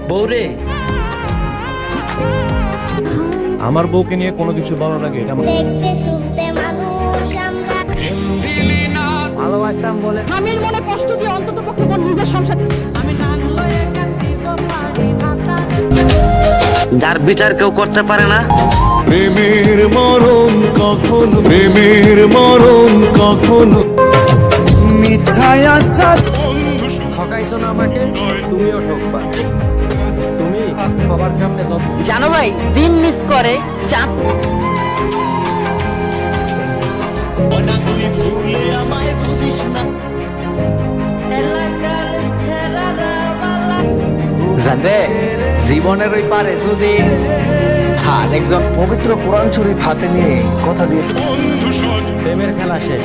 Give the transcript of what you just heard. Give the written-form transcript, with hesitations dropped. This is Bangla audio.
বউরে, আমার বউকে নিয়ে কোনো কিছু বলার আগে এটা দেখতে শুনতে মানুষ আমরা ভালোবাসতাম বলে স্বামীর মনে কষ্ট দিয়ে অন্তত পক্ষে বোন নিজের সংসার যার বিচার কেউ করতে পারে না। প্রেমের মরণ কখনো, প্রেমের মরণ কখনো মিথ্যায় আশা। ঠকাইছো না আমাকে, তুমিও ঠকবা। তুমি সবার সামনে যত জানো ভাই দিন মিস করে চাঁদ জানরে জীবনের ওই পারে যদি একজন পবিত্র কোরআন শরীফ হাতে নিয়ে কথা দিয়ে প্রেমের খেলা শেষ।